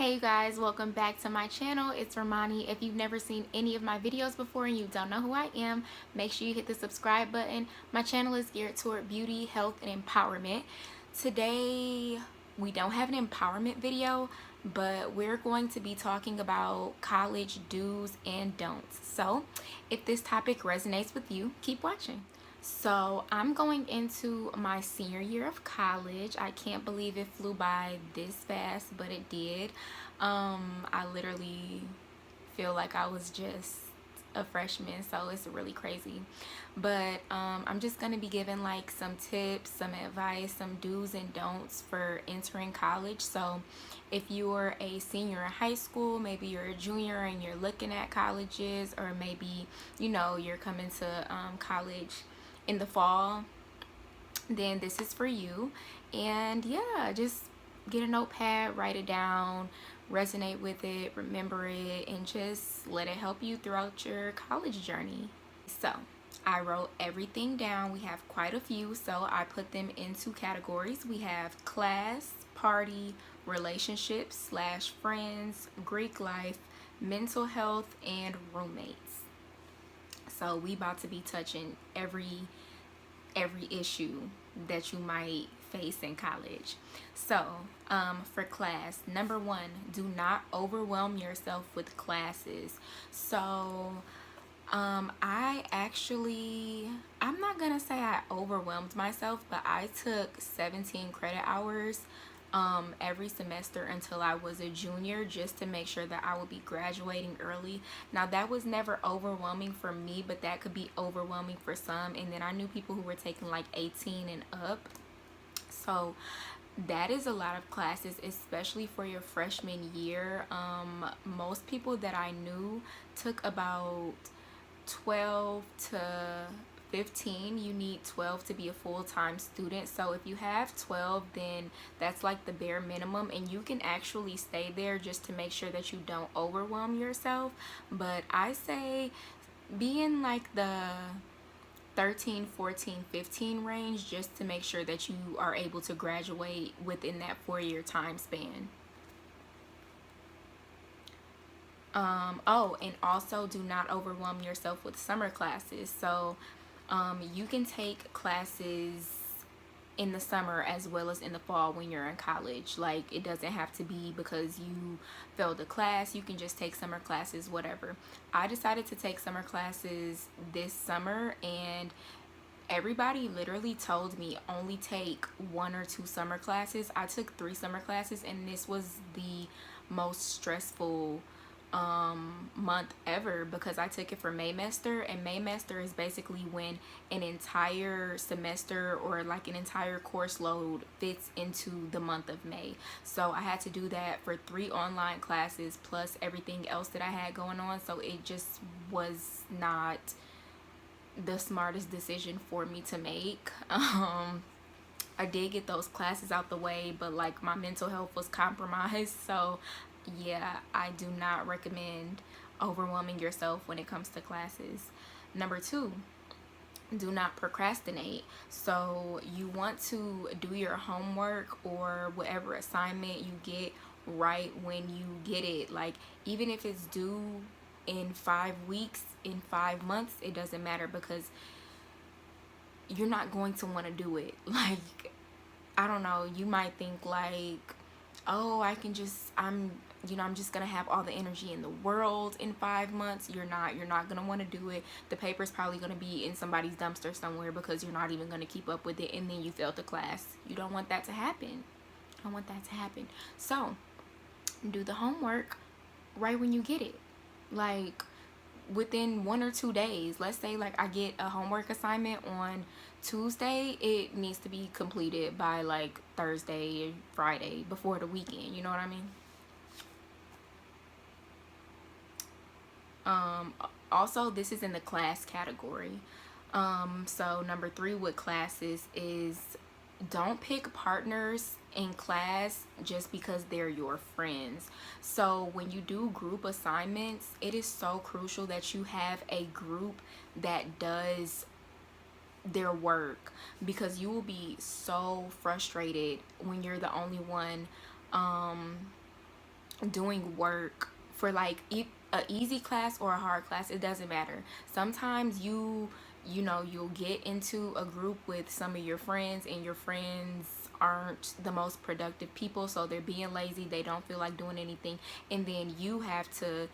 Hey you guys, welcome back to my channel. It's Romani. If you've never seen any of my videos before and you don't know who I am, make sure you hit the subscribe button. My channel is geared toward beauty, health, and empowerment. Today we don't have an empowerment video, but we're going to be talking about college do's and don'ts. So if this topic resonates with you, keep watching. So I'm going into my senior year of college. I can't believe it flew by this fast, but it did. I literally feel like I was just a freshman, so it's really crazy. But I'm just gonna be giving like some tips, some advice, some do's and don'ts for entering college. So if you're a senior in high school, maybe you're a junior and you're looking at colleges, or maybe you're coming to college in the fall, then this is for you. And yeah, just get a notepad, write it down, resonate with it, remember it, and just let it help you throughout your college journey. So I wrote everything down. We have quite a few, so I put them into categories. We have class, party, relationships / friends, Greek life, mental health, and roommates. So we about to be touching every issue that you might face in college. So for class, number one, do not overwhelm yourself with classes. So I'm not gonna say I overwhelmed myself, but I took 17 credit hours every semester until I was a junior, just to make sure that I would be graduating early. Now that was never overwhelming for me, but that could be overwhelming for some. And then I knew people who were taking like 18 and up. So that is a lot of classes, especially for your freshman year. Most people that I knew took about 12 to 15. You need 12 to be a full-time student. So if you have 12, then that's like the bare minimum, and you can actually stay there just to make sure that you don't overwhelm yourself. But I say be in like the 13, 14, 15 range, just to make sure that you are able to graduate within that 4-year time span. Oh, and also do not overwhelm yourself with summer classes. So you can take classes in the summer as well as in the fall when you're in college. Like, it doesn't have to be because you failed a class. You can just take summer classes, whatever. I decided to take summer classes this summer, and everybody literally told me only take 1 or 2 summer classes. I took 3 summer classes, and this was the most stressful month ever, because I took it for Maymester, and Maymester is basically when an entire semester or like an entire course load fits into the month of May. So I had to do that for 3 online classes plus everything else that I had going on. So it just was not the smartest decision for me to make. I did get those classes out the way, but like my mental health was compromised. So yeah, I do not recommend overwhelming yourself when it comes to classes. Number 2, do not procrastinate. So you want to do your homework or whatever assignment you get right when you get it. Like, even if it's due in 5 weeks, in 5 months, it doesn't matter, because you're not going to want to do it. Like, I don't know, you might think like, oh, I'm just gonna have all the energy in the world in 5 months. You're not gonna want to do it. The paper's probably gonna be in somebody's dumpster somewhere because you're not even gonna keep up with it, and then you failed the class. You don't want that to happen. I don't want that to happen. So do the homework right when you get it, like within 1 or 2 days. Let's say like I get a homework assignment on Tuesday, it needs to be completed by like Thursday or Friday, before the weekend. You know what I mean? Also, this is in the class category. So number 3 with classes is don't pick partners in class just because they're your friends. So when you do group assignments, it is so crucial that you have a group that does their work, because you will be so frustrated when you're the only one doing work for like a easy class or a hard class, it doesn't matter. Sometimes you'll get into a group with some of your friends, and your friends aren't the most productive people, so they're being lazy, they don't feel like doing anything, and then you have to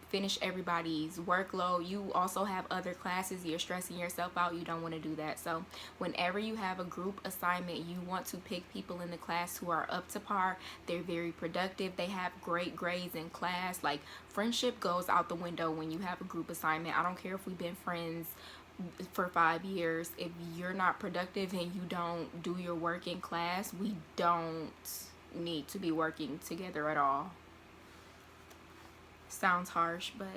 finish everybody's workload. You also have other classes, you're stressing yourself out, you don't want to do that. So whenever you have a group assignment, you want to pick people in the class who are up to par, they're very productive, they have great grades in class. Like, friendship goes out the window when you have a group assignment. I don't care if we've been friends for 5 years. If you're not productive and you don't do your work in class, we don't need to be working together at all. Sounds harsh, but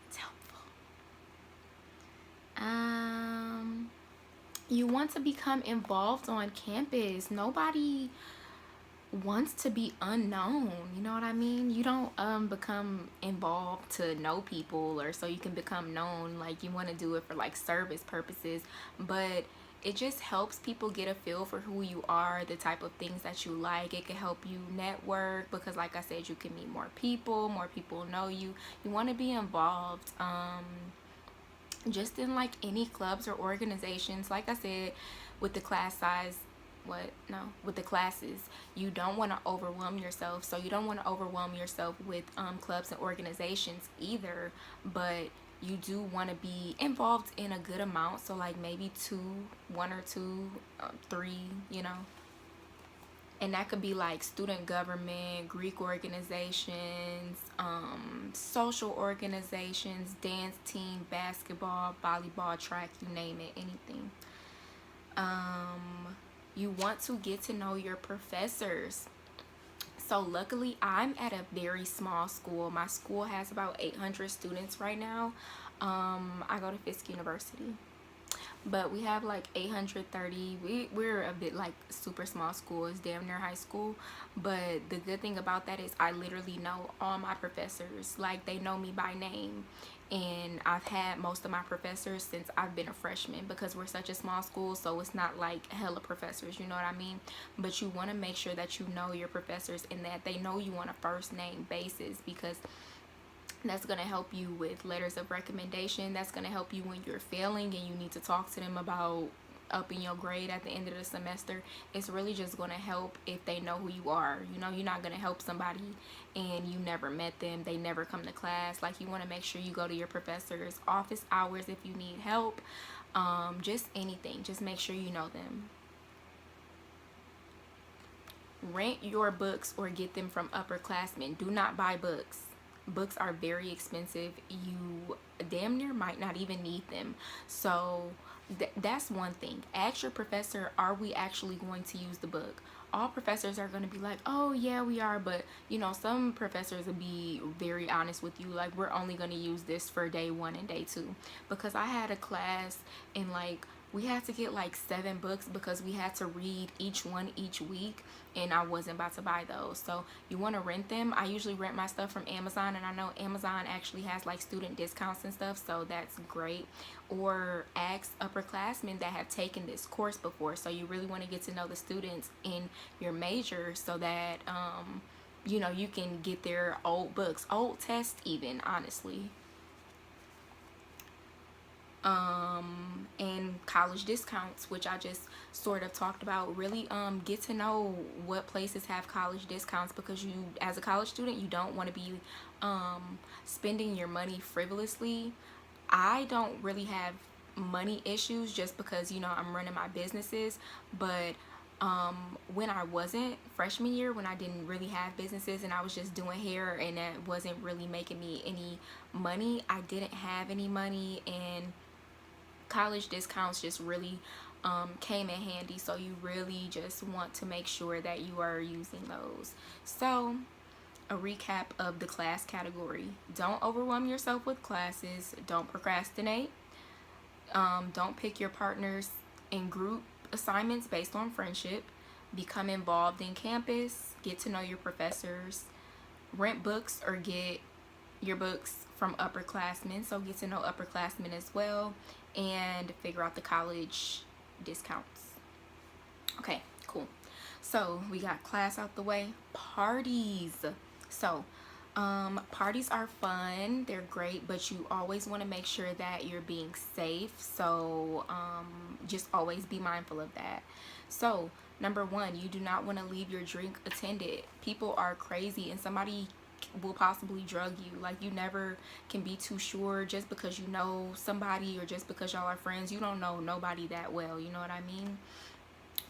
it's helpful. You want to become involved on campus. Nobody wants to be unknown, you know what I mean? You don't become involved to know people or so you can become known. Like, you want to do it for like service purposes, but it just helps people get a feel for who you are, the type of things that you like. It can help you network because, like I said, you can meet more people know you. You want to be involved just in like any clubs or organizations. Like I said, with the class size, with the classes, you don't want to overwhelm yourself. So you don't want to overwhelm yourself with clubs and organizations either, but you do want to be involved in a good amount. So like maybe one or two, three, and that could be like student government, Greek organizations, social organizations, dance team, basketball, volleyball, track, you name it, anything. You want to get to know your professors. So luckily, I'm at a very small school. My school has about 800 students right now. I go to Fisk University, but we have like 830. We're a bit like super small school. It's damn near high school, but the good thing about that is I literally know all my professors. Like, they know me by name, and I've had most of my professors since I've been a freshman because we're such a small school, so it's not like hella professors, you know what I mean? But you want to make sure that you know your professors and that they know you on a first name basis, because that's going to help you with letters of recommendation. That's going to help you when you're failing and you need to talk to them about upping your grade at the end of the semester. It's really just going to help if they know who you are. You're not going to help somebody and you never met them, they never come to class. Like, you want to make sure you go to your professor's office hours if you need help. Just anything, just make sure you know them. Rent your books or get them from upperclassmen. Do not buy books. Books are very expensive. You damn near might not even need them. So that's one thing. Ask your professor, are we actually going to use the book? All professors are going to be like, oh yeah, we are, but some professors will be very honest with you, like, we're only going to use this for day 1 and day 2. Because I had a class and like we had to get like 7 books because we had to read each one each week, and I wasn't about to buy those. So you want to rent them. I usually rent my stuff from Amazon, and I know Amazon actually has like student discounts and stuff, so that's great. Or ask upperclassmen that have taken this course before. So you really want to get to know the students in your major so that you can get their old books, old tests even, honestly. And college discounts, which I just sort of talked about. Really get to know what places have college discounts, because you, as a college student, you don't want to be spending your money frivolously. I don't really have money issues just because I'm running my businesses, but when I wasn't, freshman year, when I didn't really have businesses and I was just doing hair and that wasn't really making me any money, I didn't have any money, and college discounts just really came in handy. So you really just want to make sure that you are using those. So a recap of the class category: don't overwhelm yourself with classes, don't procrastinate, don't pick your partners in group assignments based on friendship, become involved in campus, get to know your professors, rent books or get your books from upperclassmen, so get to know upperclassmen as well, and figure out the college discounts. Okay, cool. So we got class out the way. Parties. So parties are fun, they're great, but you always want to make sure that you're being safe. So just always be mindful of that. So number one, you do not want to leave your drink unattended. People are crazy, and somebody will possibly drug you. Like, you never can be too sure. Just because you know somebody, or just because y'all are friends, you don't know nobody that well, you know what I mean?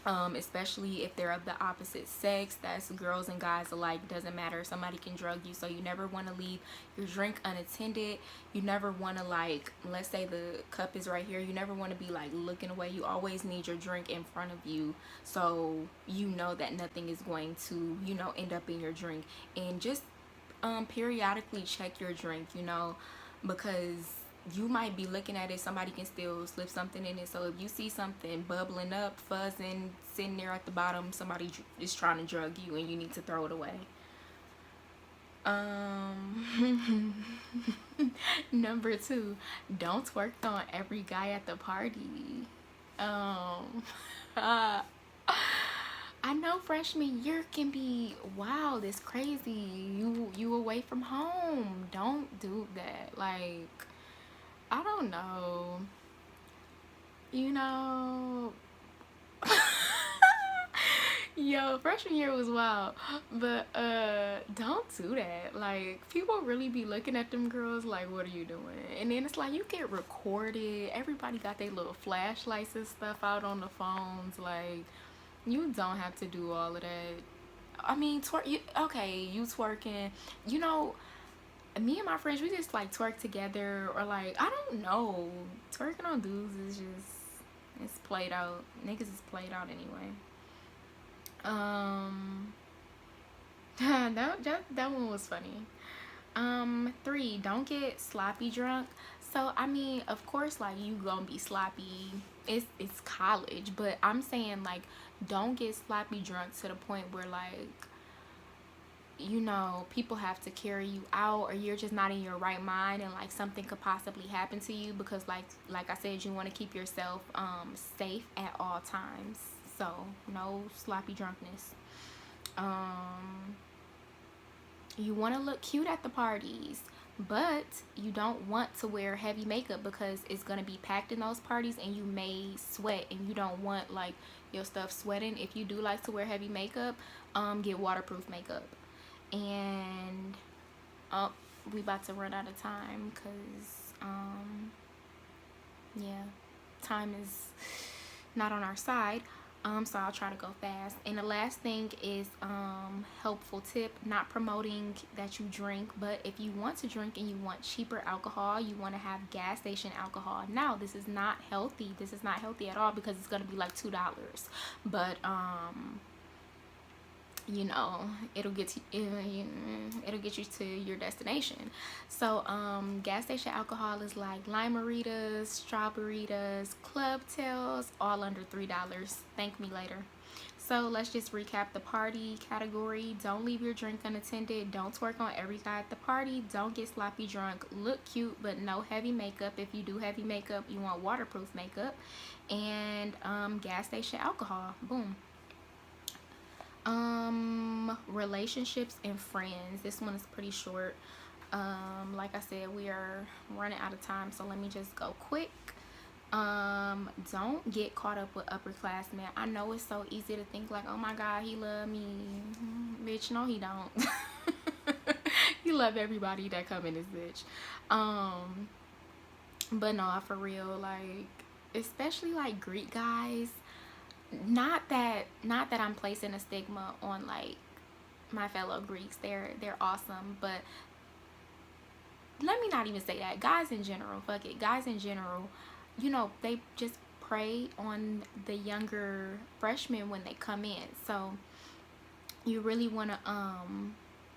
Especially if they're of the opposite sex. That's girls and guys alike, doesn't matter. Somebody can drug you. So you never want to leave your drink unattended. You never want to, like, let's say the cup is right here, you never want to be like looking away. You always need your drink in front of you, so you know that nothing is going to, you know, end up in your drink. And just periodically check your drink, you know, because you might be looking at it, somebody can still slip something in it. So if you see something bubbling up, fuzzing, sitting there at the bottom, somebody is trying to drug you and you need to throw it away. Number two, don't twerk on every guy at the party. I know freshman year can be wild, it's crazy. You away from home. Don't do that. Like, I don't know, you know. Yo, freshman year was wild, but don't do that. Like, people really be looking at them girls like, what are you doing? And then it's like, you get recorded, everybody got their little flashlights and stuff out on the phones. Like, you don't have to do all of that. I mean, okay, you twerking, you know, me and my friends, we just like twerk together, or like, I don't know, twerking on dudes is just, it's played out. Niggas is played out anyway. That one was funny. 3, don't get sloppy drunk. So I mean, of course, like, you gonna be sloppy, it's college, but I'm saying, like, don't get sloppy drunk to the point where, like, you know, people have to carry you out, or you're just not in your right mind, and like something could possibly happen to you, because like I said, you want to keep yourself safe at all times. So no sloppy drunkenness. You want to look cute at the parties, but you don't want to wear heavy makeup, because it's going to be packed in those parties and you may sweat, and you don't want like your stuff sweating. If you do like to wear heavy makeup, get waterproof makeup. And we about to run out of time, because yeah, time is not on our side. So I'll try to go fast. And the last thing is helpful tip, not promoting that you drink, but if you want to drink and you want cheaper alcohol, you want to have gas station alcohol. Now, this is not healthy. This is not healthy at all, because it's going to be like $2, but you know, it'll get you to your destination. So gas station alcohol is like Lime-A-Ritas, Strawberritas, Club Tails, all under $3. Thank me later. So let's just recap the party category. Don't leave your drink unattended. Don't twerk on every guy at the party. Don't get sloppy drunk. Look cute, but no heavy makeup. If you do heavy makeup, you want waterproof makeup. And gas station alcohol. Boom. Relationships and friends. This one is pretty short. Like I said, we are running out of time, so let me just go quick. Don't get caught up with upperclassmen. I know it's so easy to think like, oh my god, he love me. Bitch, no he don't. He love everybody that come in this bitch. But no, for real, like, especially like Greek guys, not that I'm placing a stigma on like my fellow Greeks. They're awesome, but let me not even say that. Guys in general, fuck it, guys in general, you know, they just prey on the younger freshmen when they come in. So you really want to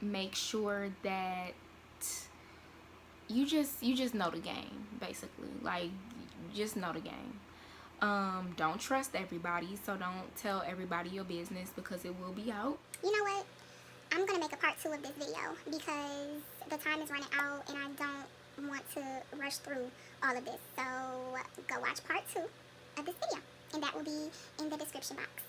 make sure that you just know the game, basically. Like, just know the game. Don't trust everybody, so don't tell everybody your business, because it will be out. You know what? I'm gonna make a part 2 of this video, because the time is running out and I don't want to rush through all of this. So go watch part 2 of this video, and that will be in the description box.